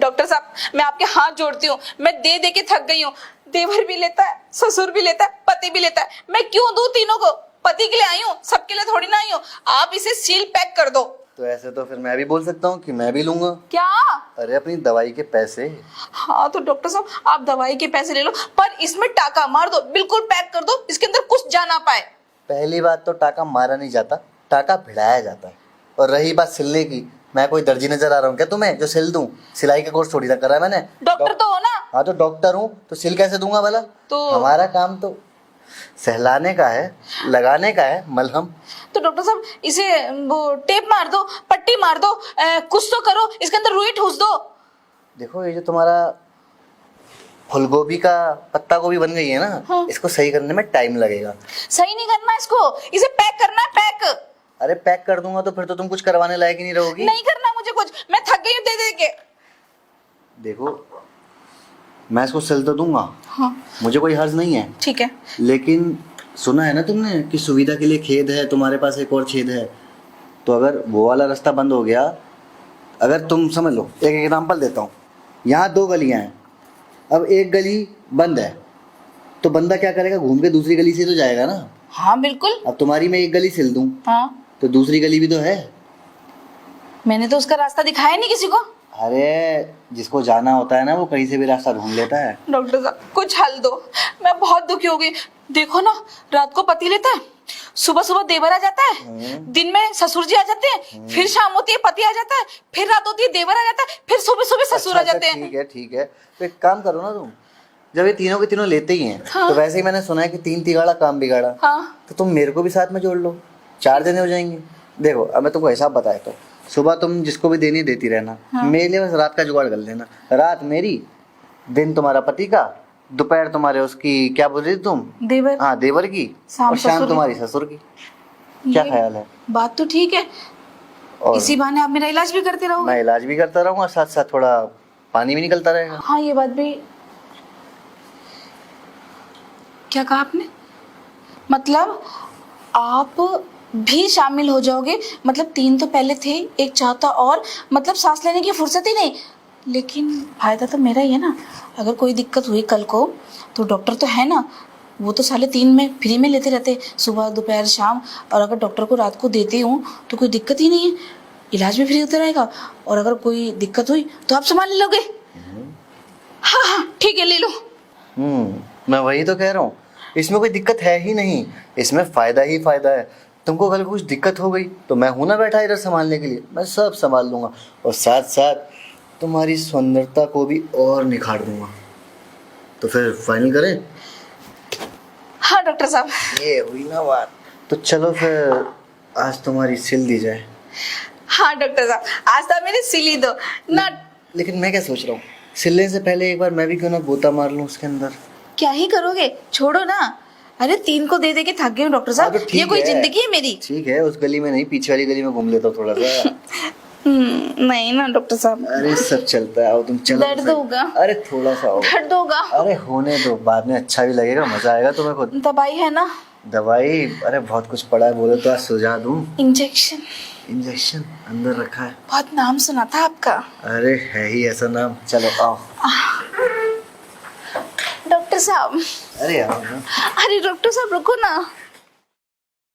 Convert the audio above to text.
Doctor साहब, मैं आपके हाथ जोड़ती हूँ, मैं दे दे के थक गई हूँ। देवर भी लेता है, ससुर भी लेता है, पति भी लेता है, मैं क्यों दूं तीनों को? पति के लिए आई हूँ, सबके लिए थोड़ी ना आई हूँ। आप इसे सील पैक कर दो। तो ऐसे तो फिर मैं भी बोल सकता हूँ कि मैं भी लूंगा। क्या? अरे अपनी दवाई के पैसे। हाँ तो डॉक्टर साहब, आप दवाई के पैसे ले लो, पर इसमें टाका मार दो, बिल्कुल पैक कर दो, इसके अंदर कुछ जा ना पाए। पहली बात तो टाका मारा नहीं जाता, टाका भिड़ाया जाता है। और रही बात सिलने की, मैं कोई दर्जी नजर आ रहा हूँ क्या तुम्हें जो सिल दूं? सिलाई का कोर्स थोड़ी ना करा है मैंने। डॉक्टर तो हो ना? हाँ तो डॉक्टर हूँ, तो सिल कैसे दूंगा भला? तो हमारा काम तो सहलाने का है, लगाने का है मलहम। तो डॉक्टर साहब, इसे वो टेप मार दो, पट्टी मार दो, कुछ तो करो, इसके अंदर रुई ठूस दो। देखो ये जो तुम्हारा फूलगोभी का पत्ता गोभी बन गई है ना, हाँ। इसको सही करने में टाइम लगेगा। सही नहीं करना इसको, इसे पैक करना है, पैक। अरे पैक कर दूंगा तो फिर तो तुम कुछ करवाने लायक ही नहीं रहोगी। नहीं करना मुझे कुछ, मैं थक गई हूँ दे दे के। देखो मैं इसको सिल तो दूंगा, हाँ मुझे कोई हर्ज नहीं है, ठीक है। लेकिन सुना है ना तुमने कि सुविधा के लिए खेद है, तुम्हारे पास एक और छेद है। तो अगर वो वाला रास्ता बंद हो गया, अगर तुम समझ लो, एक एग्जाम्पल देता हूँ, यहाँ 2 गलियाँ हैं, अब एक गली बंद है, तो बंदा क्या करेगा? घूम के दूसरी गली से तो जाएगा ना। हाँ बिल्कुल। अब तुम्हारी मैं एक गली सिल दूं, हाँ, तो दूसरी गली भी तो है। मैंने तो उसका रास्ता दिखाया नहीं किसी को। अरे जिसको जाना होता है ना, वो कहीं से भी रास्ता ढूंढ लेता है। डॉक्टर साहब कुछ हल दो, मैं बहुत दुखी हो गई। देखो ना, रात को पति लेता है, सुबह सुबह देवर आ जाता है, दिन में ससुर जी आ जाते हैं, फिर शाम होती है पति आ जाता है, फिर रात होती है देवर आ जाता है, फिर सुबह सुबह ससुर आ जाते हैं। ठीक है ठीक है, तो एक काम करो ना तुम, जब ये तीनों के तीनों लेते ही हैं, हाँ। तो वैसे ही मैंने सुना है कि 3 तिगाड़ा काम बिगाड़ा। हाँ तो तुम मेरे को भी साथ में जोड़ लो, 4 जने हो जाएंगे। देखो अब मैं तुमको हिसाब बताया, तो सुबह तुम जिसको भी देनी देती रहना, हाँ। मेरे लिए बस रात का जुगाड़ कर लेना। रात मेरी, दिन तुम्हारा पति का, दोपहर तुम्हारे उसकी क्या बोल रही थी तुम? देवर। हाँ देवर की, शाम और शाम ससुर की। तुम्हारी ससुर की। क्या ये ख्याल है? बात तो ठीक है, और इसी बहाने आप मेरा इलाज भी करते रहोगे। मैं इलाज भी करता रहूंगा, साथ साथ थोड़ा पानी भी निकलता रहेगा। हाँ ये बात भी। क्या कहा आपने? मतलब आप भी शामिल हो जाओगे? मतलब 3 तो पहले थे, एक चाहता और, मतलब सांस लेने की फुर्सत ही नहीं। लेकिन फायदा तो मेरा ही है ना, अगर कोई दिक्कत हुई कल को तो डॉक्टर तो है ना, वो तो साले 3 में फ्री में लेते रहते, सुबह दोपहर शाम। और अगर डॉक्टर को रात को देती हूँ तो कोई दिक्कत ही नहीं है, इलाज भी फ्री होता रहेगा। और अगर कोई दिक्कत हुई तो आप संभाल लोगे। हाँ हाँ ठीक है, ले लो। मैं वही तो कह रहा हूँ, इसमें कोई दिक्कत है ही नहीं, इसमें फायदा ही फायदा है। तुमको कल कुछ दिक्कत हो गई तो मैं हूं ना बैठा इधर संभालने के लिए, मैं सब संभाल लूंगा, और साथ साथ तुम्हारी सुंदरता को भी और निखार दूंगा। तो फिर फाइनल करें? हाँ डॉक्टर साहब। ये हुई ना बात, तो चलो फिर आज तुम्हारी सिल दी जाए। हाँ डॉक्टर साहब, आज तो मेरी सिली दो ना। लेकिन मैं क्या सोच रहा हूँ, सिलने से पहले एक बार मैं भी क्यों ना गोता मार लूँ उसके अंदर। क्या ही करोगे, छोड़ो ना। अरे 3 को दे दे के थक गई हूँ डॉक्टर साहब, हाँ, तो ठीक ये कोई है। जिंदगी है मेरी? ठीक है, उस गली में नहीं, पीछे वाली गली में घूम लेता हूँ थोड़ा सा। नहीं ना डॉक्टर साहब, अरे सब चलता है, आओ तुम चलो। दर्द होगा। अरे थोड़ा सा आओ। दर्द होगा। अरे होने दो, बाद में अच्छा भी लगेगा, मजा आएगा तुम्हें खुद। दवाई है ना? दवाई? अरे बहुत कुछ पड़ा है, बोले तो आज सुझा दूं। इंजेक्शन? इंजेक्शन अंदर रखा है। बहुत नाम सुना था आपका। अरे है ही ऐसा नाम, चलो आओ। डॉक्टर साहब। अरे आओ ना। अरे डॉक्टर साहब रुको ना।